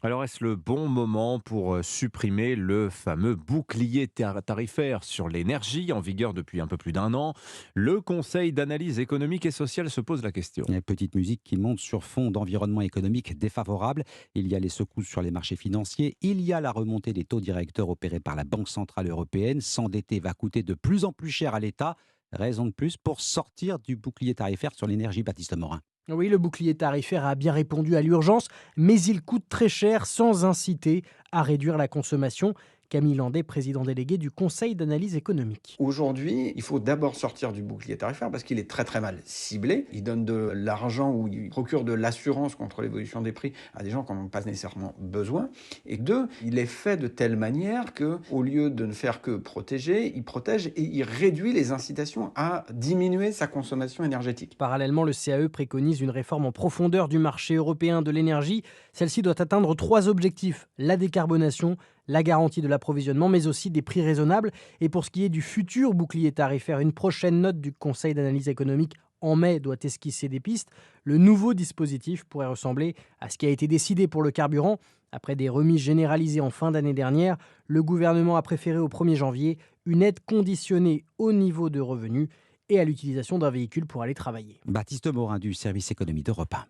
Alors, est-ce le bon moment pour supprimer le fameux bouclier tarifaire sur l'énergie en vigueur depuis un peu plus d'un an? Le Conseil d'analyse économique et sociale se pose la question. Une petite musique qui monte sur fond d'environnement économique défavorable. Il y a les secousses sur les marchés financiers. Il y a la remontée des taux directeurs opérés par la Banque Centrale Européenne. S'endetter va coûter de plus en plus cher à l'État. Raison de plus pour sortir du bouclier tarifaire sur l'énergie, Baptiste Morin. Oui, le bouclier tarifaire a bien répondu à l'urgence, mais il coûte très cher sans inciter à réduire la consommation. Camille Landais, président délégué du Conseil d'analyse économique. Aujourd'hui, il faut d'abord sortir du bouclier tarifaire parce qu'il est très très mal ciblé. Il donne de l'argent ou il procure de l'assurance contre l'évolution des prix à des gens qui n'en ont pas nécessairement besoin. Et deux, il est fait de telle manière que, au lieu de ne faire que protéger, il protège et il réduit les incitations à diminuer sa consommation énergétique. Parallèlement, le CAE préconise une réforme en profondeur du marché européen de l'énergie. Celle-ci doit atteindre trois objectifs: la décarbonation, la garantie de l'approvisionnement, mais aussi des prix raisonnables. Et pour ce qui est du futur bouclier tarifaire, une prochaine note du Conseil d'analyse économique en mai doit esquisser des pistes. Le nouveau dispositif pourrait ressembler à ce qui a été décidé pour le carburant. Après des remises généralisées en fin d'année dernière, le gouvernement a préféré au 1er janvier une aide conditionnée au niveau de revenus et à l'utilisation d'un véhicule pour aller travailler. Baptiste Morin du service économie d'Europe 1.